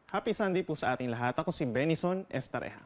Happy Sunday po sa ating lahat. Ako si Benison Estareja.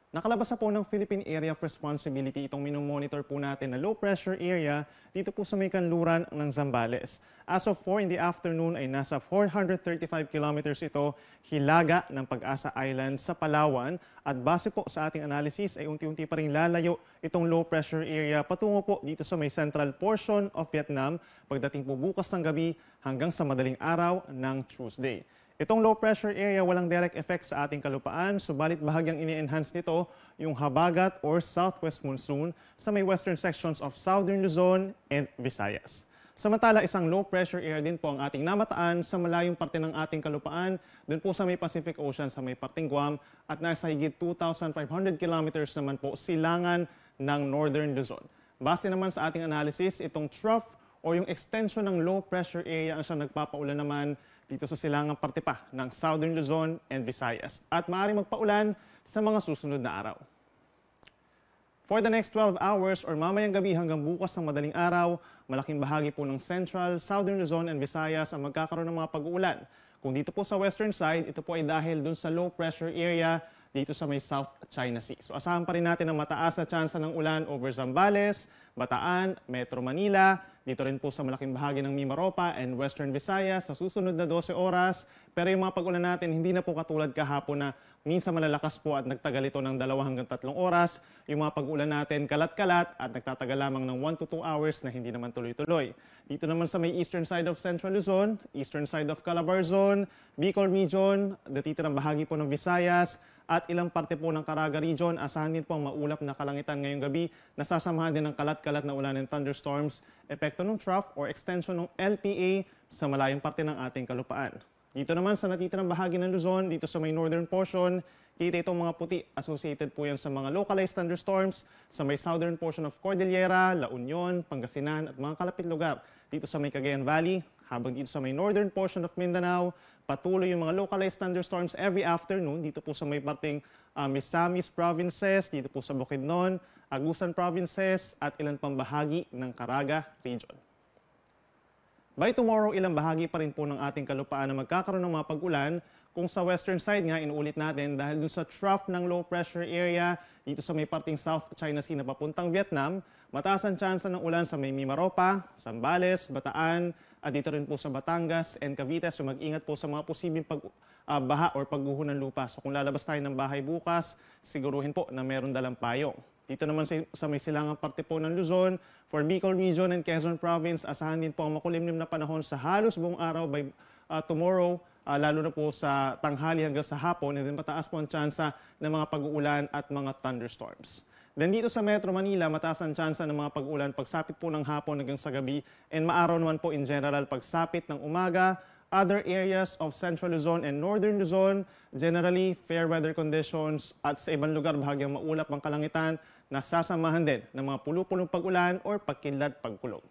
Nakalabas na po ng Philippine Area of Responsibility itong minomonitor po natin na low pressure area dito po sa may kanluran ng Zambales. As of 4 in the afternoon ay nasa 435 kilometers ito hilaga ng Pag-asa Island sa Palawan at base po sa ating analysis ay unti-unti pa rin lalayo itong low pressure area patungo po dito sa may central portion of Vietnam pagdating po bukas ng gabi hanggang sa madaling araw ng Tuesday. Itong low pressure area walang direct effect sa ating kalupaan, subalit bahagyang ini-enhance nito yung habagat or southwest monsoon sa may western sections of southern Luzon and Visayas. Samantala, isang low pressure area din po ang ating namataan sa malayong parte ng ating kalupaan, dun po sa may Pacific Ocean sa may parting Guam at nasa higit 2,500 kilometers naman po silangan ng northern Luzon. Base naman sa ating analysis, itong trough o yung extension ng low pressure area ang siyang nagpapaulan naman dito sa silangang parte pa ng Southern Luzon and Visayas at maaaring magpaulan sa mga susunod na araw. For the next 12 hours or mamayang gabi hanggang bukas ng madaling araw, malaking bahagi po ng Central, Southern Luzon and Visayas ang magkakaroon ng mga pag-uulan. Kung dito po sa western side, ito po ay dahil dun sa low pressure area dito sa may South China Sea. So asahan pa rin natin ang mataas na tsansa ng ulan over Zambales, Bataan, Metro Manila, dito rin po sa malaking bahagi ng Mimaropa and Western Visayas sa susunod na 12 oras. Pero yung mga pag-ulan natin hindi na po katulad kahapon na minsan malalakas po at nagtagal ito ng 2 hanggang 3 oras. Yung mga pag-ulan natin kalat-kalat at nagtatagal lamang ng 1 to 2 hours na hindi naman tuloy-tuloy. Dito naman sa may eastern side of Central Luzon, eastern side of Calabar Zone, Bicol Region, dito ng bahagi po ng Visayas, at ilang parte po ng Caraga Region, asahan din po ang maulap na kalangitan ngayong gabi, nasasamahan din ng kalat-kalat na ulan and thunderstorms, epekto ng trough or extension ng LPA sa malayong parte ng ating kalupaan. Dito naman sa natitirang bahagi ng Luzon, dito sa may northern portion, kita itong mga puti. Associated po yan sa mga localized thunderstorms sa may southern portion of Cordillera, La Union, Pangasinan at mga kalapit lugar. Dito sa may Cagayan Valley, habang dito sa may northern portion of Mindanao, patuloy yung mga localized thunderstorms every afternoon dito po sa may parting Misamis provinces, dito po sa Bukidnon, Agusan provinces at ilan pang bahagi ng Caraga Region. By tomorrow, ilang bahagi pa rin po ng ating kalupaan na magkakaroon ng mga pag-ulan. Kung sa western side nga, inuulit natin dahil dun sa trough ng low pressure area dito sa may parting South China Sea na papuntang Vietnam, mataas ang tsansa ng ulan sa may Mimaropa, Zambales, Bataan, at dito rin po sa Batangas and Cavite. So mag-ingat po sa mga posibleng baha or pagguho ng lupa. So kung lalabas tayo ng bahay bukas, siguruhin po na meron dalang payong. Dito naman sa may silangang parte po ng Luzon, for Bicol Region and Quezon Province, asahan din po ang makulimlim na panahon sa halos buong araw by tomorrow, lalo na po sa tanghali hanggang sa hapon, and then mataas po ang tsansa ng mga pag-uulan at mga thunderstorms. Then dito sa Metro Manila, mataas ang tsansa ng mga pag-ulan pagsapit po ng hapon hanggang sa gabi, and maaraw naman po in general pagsapit ng umaga. Other areas of Central Luzon and Northern Luzon, generally fair weather conditions at sa ibang lugar bahagyang maulap ang kalangitan na sasamahan din ng mga pulu-pulong pag-ulan or pagkidlat pagkulog.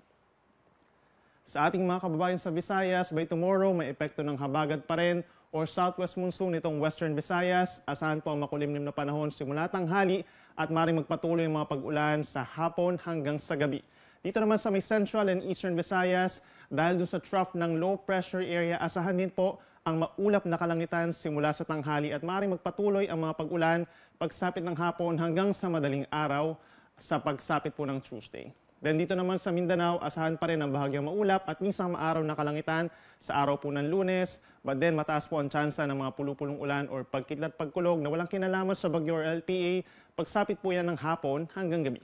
Sa ating mga kababayan sa Visayas, by tomorrow may epekto ng habagat pa rin or southwest monsoon itong Western Visayas. Asahan po ang makulimlim na panahon simula tanghali at maaaring magpatuloy ang mga pag-ulan sa hapon hanggang sa gabi. Dito naman sa may Central and Eastern Visayas, dahil doon sa trough ng low pressure area, asahan din po ang maulap na kalangitan simula sa tanghali at maaaring magpatuloy ang mga pag-ulan pagsapit ng hapon hanggang sa madaling araw sa pagsapit po ng Tuesday. Then dito naman sa Mindanao, asahan pa rin ang bahagyang maulap at minsan maaraw na kalangitan sa araw po ng Lunes, but then mataas po ang tsansa ng mga pulu-pulong ulan or pagkidlat pagkulog na walang kinalaman sa bagyo or LPA, pagsapit po yan ng hapon hanggang gabi.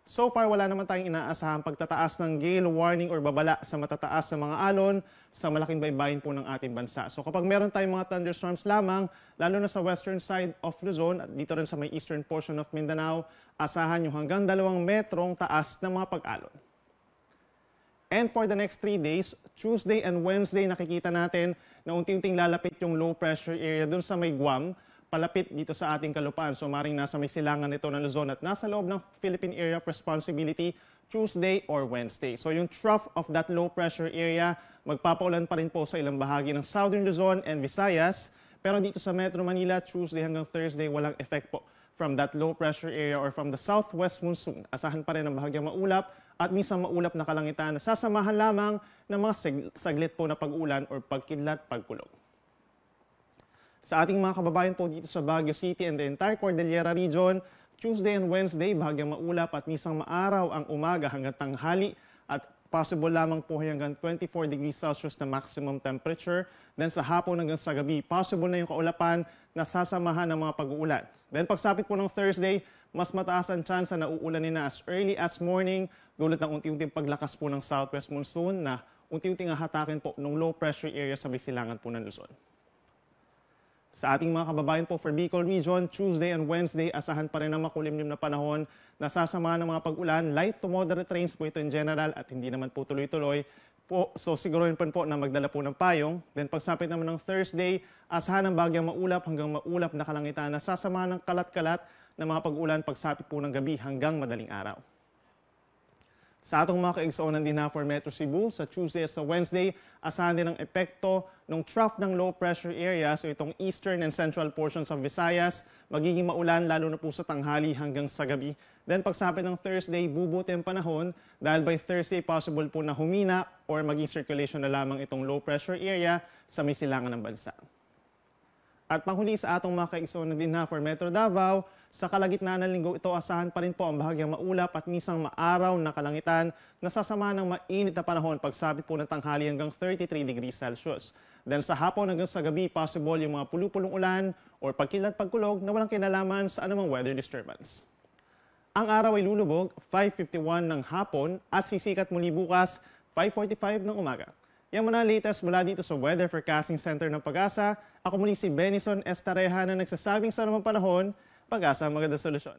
So far, wala naman tayong inaasahang pagtataas ng gale warning or babala sa matataas na mga alon sa malaking baybayin po ng ating bansa. So kapag meron tayong mga thunderstorms lamang, lalo na sa western side of Luzon at dito rin sa may eastern portion of Mindanao, asahan yung hanggang 2 metrong taas na mga pag-alon. And for the next 3 days, Tuesday and Wednesday, nakikita natin na unti-unting lalapit yung low pressure area dun sa may Guam, palapit dito sa ating kalupaan. So maring nasa may silangan ito ng Luzon at nasa loob ng Philippine Area of Responsibility Tuesday or Wednesday. So yung trough of that low pressure area, magpapaulan pa rin po sa ilang bahagi ng Southern Luzon and Visayas. Pero dito sa Metro Manila, Tuesday hanggang Thursday, walang effect po from that low pressure area or from the southwest monsoon. Asahan pa rin ang bahagyang maulap at minsan maulap na kalangitan na sasamahan lamang ng mga saglit po na pag-ulan or pagkidlat, pagkulog. Sa ating mga kababayan po dito sa Baguio City and the entire Cordillera region, Tuesday and Wednesday, bahagyang maulap at misang maaraw ang umaga hanggang tanghali at possible lamang po hanggang 24 degrees Celsius na maximum temperature. Then sa hapon hanggang sa gabi, possible na yung kaulapan na sasamahan ng mga pag-uulan. Then pagsapit po ng Thursday, mas mataas ang chance na uulan na as early as morning dulot ng unti-unting paglakas po ng southwest monsoon na unti-unting hatakin po ng low pressure area sa bisilangan po ng Luzon. Sa ating mga kababayan po for Bicol Region, Tuesday and Wednesday, asahan pa rin ang makulimlim na panahon na sasama ng mga pag-ulan. Light to moderate rains po ito in general at hindi naman po tuloy-tuloy. So siguruhin pa po na magdala po ng payong. Then pagsapit naman ng Thursday, asahan ang bagyang maulap hanggang maulap na kalangitan na sasama ng kalat-kalat na mga pag-ulan pagsapit po ng gabi hanggang madaling araw. Sa atong mga kaigsuonan din na for Metro Cebu, sa Tuesday at sa Wednesday, asahan din ang epekto ng trough ng low pressure area. So itong eastern and central portions of Visayas, magiging maulan lalo na po sa tanghali hanggang sa gabi. Then pagsapit ng Thursday, bubuti ang panahon dahil by Thursday possible po na humina or maging circulation na lamang itong low pressure area sa may silangan ng bansa. At panghuli sa atong mga kaigsuonan din na for Metro Davao, sa kalagitnaan ng linggo ito, asahan pa rin po ang bahagyang maulap at misang maaraw na kalangitan na sasama ng mainit na panahon pagsapit po ng tanghali hanggang 33 degrees Celsius. Then sa hapon hanggang sa gabi, possible yung mga pulupulong ulan or pagkilat-pagkulog na walang kinalaman sa anumang weather disturbance. Ang araw ay lulubog 5:51 ng hapon at sisikat muli bukas 5:45 ng umaga. Yan muna latest mula dito sa Weather Forecasting Center ng Pag-asa. Ako muli si Benison Estareja na nagsasabing sa anumang panahon, Pag-asa ang magandang solusyon.